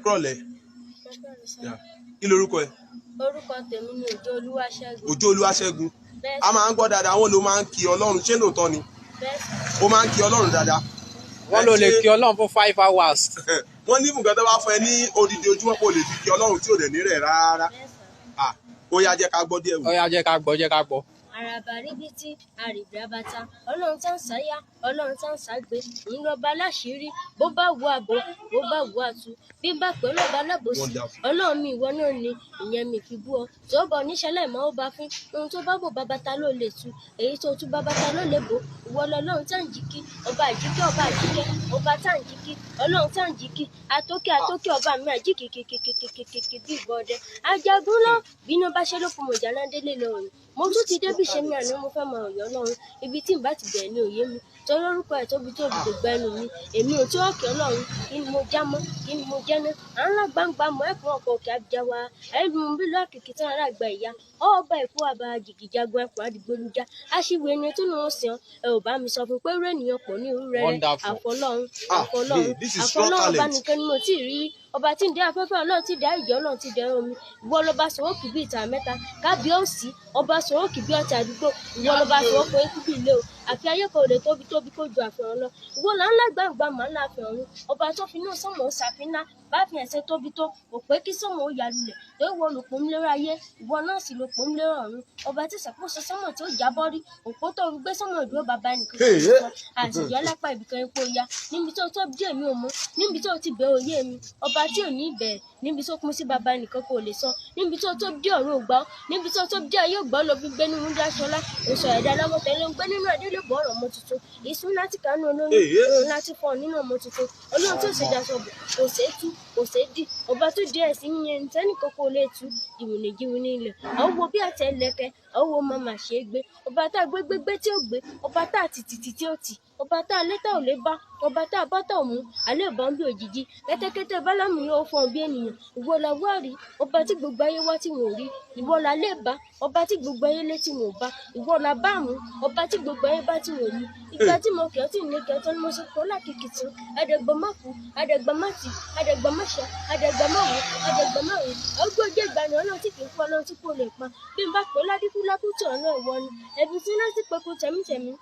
Kúrọ̀lẹ́. Kí lorúkọ ẹ? Orúkọ tèmi ni Òjó Olúwaṣẹ́gun. Òjó Olúwaṣẹ́gun. A máa ń gbọ́ dáadáa, àwọn ló máa ń kí Ọlọ́run, ṣé lóòótọ́ ni? Ó máa ń kí Ọlọ́run dáadáa. Wọ́n ló lè kí Ọlọ́run fún 5 hours. Wọ́n ní nǹkan tó bá fún ẹ ní odidi ojúmọ́ kó lè fi kí Ọlọ́run tí ò dẹ̀ ní rẹ̀ rárá. Ó yá jẹ́ ká gbọ́ díẹ̀ wò. Ó yá jẹ́ ká gbọ́. Àràbà ríbití àrìbìràbàtà Ọlọ́run tá ń sáyà Ọlọ́run tá ń ságbé ń lọ́ba láṣìírí bó bá wù àbò bó bá wù àtú bí bá pẹ́ lọ́ba lábòsí Ọlọ́run mi ìwọ náà ni ìyẹn mi fi bú ọ tó bọ̀ níṣẹ́lẹ̀ mọ́ ó bá fín ohun tó bá bò bàbàtà ló lè tú èyí tó tú bàbàtà ló lè bò ìwọ lọ́lọ́run tá ń jíkí ọba àjíkẹ́ ọba tá ń jíkí Ọlọ́run tá ń jíkí atókè ọba mi àjíkì kìkìkìkìkìkì bí ìbọdẹ ajagun lọ bínú bá ṣe ló fún mọ̀jà náà délé lọ́rùn mo tún ti débi ṣe mi àná mo fẹ́ mọ ọ̀yọ́ lọ́run ibi tí n bá ti bẹ̀rẹ̀ ní òye mi torí orúkọ ẹ̀ tóbi tó gbogbo ẹnu mi èmi ò tí ọ̀kẹ́ ọlọ́run kí ni mo já mọ́ kí ni mo jẹ́ ná à ń lá gbangba mọ́ ẹ̀kún ọkọ̀ òkè abidjawa ẹ̀ẹ́dùn bí lọ́ọ̀kìkì tán ara àgbà ìyá ọba ìkú àbá jìgìjagun ẹ̀kún àdìgbòlújà aṣíwèé ẹni tó ní wọn sàn ẹ ò bá mi sọ fún pé irú ènìyàn pọ̀ ní irú rẹ̀ àfọlọ́run bá nìkan ni mo tí ì rí ọba tí ń dé afẹ́fẹ́ ọlọ́run ti dá ìjọ ọlọ́run ti dẹ omi ìwọ lọba sọ̀rọ̀kì bíi ìta mẹ́ta kábíyèsí ọba sọ̀rọ̀kì bíi ọ̀tá àdúgbò ìwọ lọba sọ̀rọ̀kì ikú bíi ilé o àfi ayé kan ò lè tóbi kó ju àfihàn lọ ìwọ là ń lágbàgbà màá ń láàfin ọ̀run ọba tó fi náà sọmọ ṣàfihàn bá fi ẹsẹ̀ tóbi tó kò pé kí sọmọ ó yà lulẹ̀ tó wọ olùpọ̀ ń lérò ayé ìwọ náà sì lòpọ̀ ń lérò ọ̀run ọba tí ṣàkóso sọmọ tó jábọ́ rí òpó tó gbé sọmọ ìdúró bàbá nìkan àtijọ́ lápá ibìkan epo ya níbi tó bí èmi ò mọ̀ níbi tó ti bẹ̀ òye mi ọba tí ò ní ìbẹ̀rẹ̀ níbi tó kún sí bàbá nìkan kò lè sọ níbi tó bí ọ̀run ògbà níbi tó bí ayé ògbà ló fi gbé nínú dáṣọlá oṣù ẹ̀dá lọ́wọ́ tẹ́lẹ̀ ń gbé nínú ẹ̀dẹ́lẹ́bọ̀ ọ̀rọ̀ ọmọ tuntun ìsún láti kánú olóyún òun láti fọ́ nínú ọmọ tuntun olóhùn tó ṣe daṣọ bò kò ṣeé tú kò ṣeé dì ọba tó di ẹ̀sìn yẹn tẹ́nìkan kò lè tú jìwìnì ilẹ̀ àwọn wo bí àtẹ lẹ̀kẹ̀ àwọn wo máa mà ṣe é gbé ọba tá a gbégbé tí ó gbé ọba tá a tìtìtì tí ó tì ọba tá a létà ò lè bá ọba tá a bá tà ò mú alẹ́ ìbọn bí òjijì kẹ́tẹ́kẹ́tẹ́ bálámù yóò fún ọ bí ènìyàn ìwọ la wá rí ọba tí gbogbo ayé wá tí wọn ò rí ìwọ la lè bá ọba tí gbogbo ayé lé tí wọn ò bá ìwọ la bá mú ọba tí gbogbo ayé bá tí wọn ò ní ìgbà tí mo kẹ́ ọ́ tí ì ní kẹ́ ọ́ tó ní mo sọ pé ó lákìkì tún adẹ̀gbọ́mọ́kù adẹ̀gbọ́mọ́tì adẹ̀gbọ́mọ́ṣẹ́ adẹ̀gbọ́mọ́wò adẹ̀gbọ́mọ́wò ọgbọ́jẹ́ ìgbàanì ọlọ́run tí kì í fọ́ ọlọ́run tí kò lè pa bí n bá pè é ládìkú lákùtù ọ̀nà ìwọ ni ẹ̀bùn tí náà sì pé kú tẹ̀mítẹ̀mí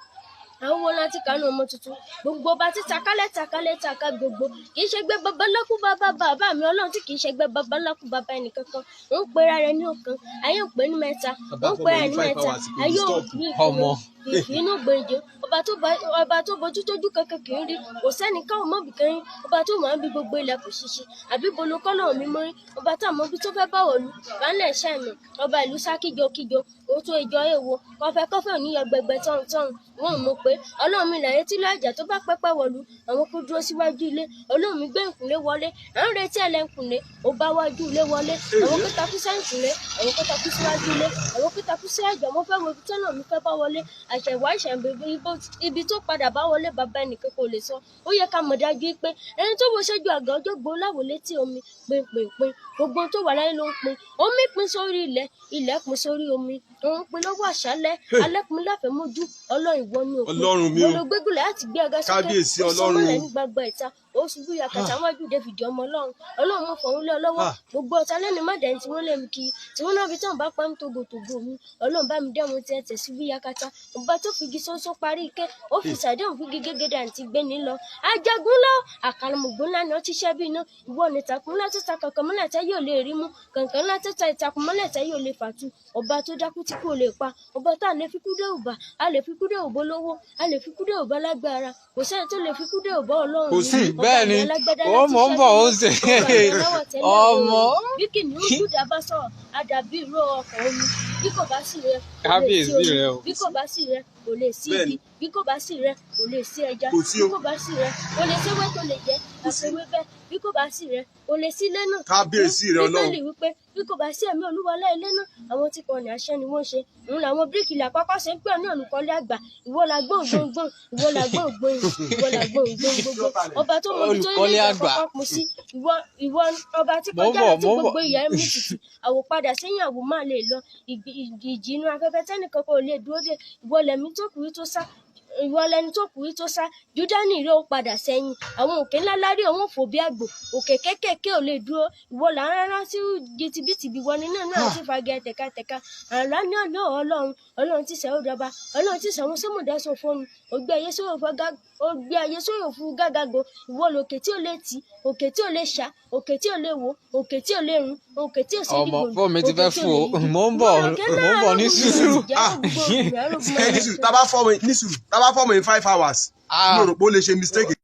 àwọn wo láti kánú ọmọ tuntun gbogbo ọba tí taká gbogbo kì í ṣe gbé babaláku bàbá mi ọlọ́run tí kì í ṣe gbé babaláku bàbá ẹnìkankan ó ń pera rẹ̀ ní ọ̀kan ayé ò pé ní mẹ́ta ó ń pera rẹ̀ ní mẹ́ta ayé ò ní ìfínú gbèjè ọba tó bójú tójú kankan kì í rí kò sẹ́ni káwọn mọ́bì kan rí ọba tó mọ̀ ń bí gbogbo ilẹ̀ kò ṣiṣẹ́ àbí bolo kọ́nà mi mọ́ rí ọba tá àmọ́ bí tó fẹ́ báwọ̀ lu baálẹ̀ iṣẹ́ mi ọba ìlú sá kíjokíjo òtún ìjọ èèwọ̀ kọfẹ́ òníyọ gbẹgbẹ tọ́hún wọn ò mọ̀ pé ọlọ́run mi làyé tí lọ́jà tó bá pẹ́pẹ́ wọ̀lú àwọn kó dúró síwájú ilé ọlọ́run mi gbé ìkùnlé wọlé à ń retí ẹlẹ́kùnlé ó bá wájú ilé wọlé àwọn kó takú sẹ́yìnkùnlé àwọn kó takú síwájú ilé àwọn kó takú sí àjọ mo fẹ́ wo ibi tọ́nà mi fẹ́ bá wọlé àṣẹ̀wá ìṣẹ̀ǹbẹ̀bẹ̀ ibi tó padà bá wọlé bàbá ẹnìkan kò lè sọ ó yẹ ká mọ̀ dájú pé ẹni tó wo ṣẹ́jú àgọ́ ọjọ́ gbó láwò létí omi pinpin gbogbo tó wà láyé ló ń pin omi pin sórí ilẹ̀ pin sórí omi òun pin lọ́wọ́ àṣálẹ́ alẹ́ pin láfẹ̀ẹ́ mójú ọlọ́run ìwọ ni òpin olùgbégùlẹ̀ láti gbé ọgá sókè òṣùwọ̀lẹ̀ ní gbàgbà ìta oṣù bí yakata wájú david ọmọ ọlọ́run mọ̀ fọ̀hún lé ọlọ́wọ́ gbogbo ọ̀tá lẹ́nu má dẹ̀yìn tí wọ́n lé mi kiri tí wọ́n náà fi tán bá pa ń togotogo mi ọlọ́run bá mi dẹ́mu tiẹ̀ tẹ̀ sí bí yakata ọba tó fi igi sọ́sọ́ parí ike ó fi sàdéhùn fún gégédé àǹtí gbé ní lọ ajagun lọ àkàlùmọ̀gbọ́n ńlá ni ó ti ṣẹ́ bí iná ìwọ ni ìtàkùn ńlá tó ta kankan mọ́lẹ̀ tẹ́ yóò lè rí mú kankan ńlá tó ta ìtàkùn mọ́lẹ̀ tẹ́ yóò lè fàtú ọba tó dákú tí kò lè pa ọba tá a lè fi kúdé òbá a lè fi kúdé òbó lówó a lè fi kúdé òbá lágbára kò sẹ́ni tó lè fi kúdé òbá ọlọ́run kò sí bẹ́ẹ̀ ni ó mọ̀ ń bọ̀ ó ṣe ọmọ bí kìnìún kúdà bá sọ̀rọ̀ àdàbí ìró ọkọ̀ omi bí kò bá sí rẹ kábíyèsí rẹ o bí kò bá sí rẹ kò lè sí igi bí kò bá sí rẹ kò lè sí ẹja bí kò bá sí rẹ kò lè séwé tó lè jẹ àfẹwé bẹ́ẹ̀ bí kò bá sí rẹ kò lè sí ilé náà kábíyèsí rẹ Ọlọ́run bíbélì wípé bí kò bá sí ẹ̀mí Olúwa lá ilé náà àwọn tí kò ní àṣẹ ni wọ́n ṣe òun làwọn bíríkìlà àkọ́kọ́ ṣe ń pè ní olùkọ́lé àgbà ìwọ la gbóǹgbóǹgbóǹ ìwọ la gbóǹgbóǹ ìwọ la gbóǹgbóǹgbóǹ ọba tó mọ ibi tó ilé ìjọba kún sí ìwọ ọba tí kọjá láti gbogbo ìyá ẹ̀mí tutù àwòpadà sẹ́yìn àwò máa lè lọ ìjì inú afẹ́fẹ́ tẹ́nìkan kò lè dúró dé ìwọ lẹ̀mí tó kùrí tó sá ìwọ lẹni tó kù tó sá Júdánì rẹ ó padà sẹ́yìn àwọn òkè ńlá lárí àwọn fò bí àgbò òkè kékèké ò lè dúró ìwọ là ń rárá sí jìtìbìtìbì wọn nínú náà sì fagẹ tẹkatẹka àlá ní ọlọ Ọlọ́run tí sẹwọn dọba Ọlọ́run tí sẹwọn sọmọdé sọ fún mi ògbé ayé sóyò fún gágàgò ìwọ lòkè tí ò lè tì òkè tí ò lè ṣá òkè tí ò lè wò òkè tí ò lè run òkè tí ò sí ọmọ fún mi ti fẹ́ fò mò ń bọ̀ ní sùúrù. tá bá fọ́ mi in 5 hours mo rò pé ó lè ṣe mistake.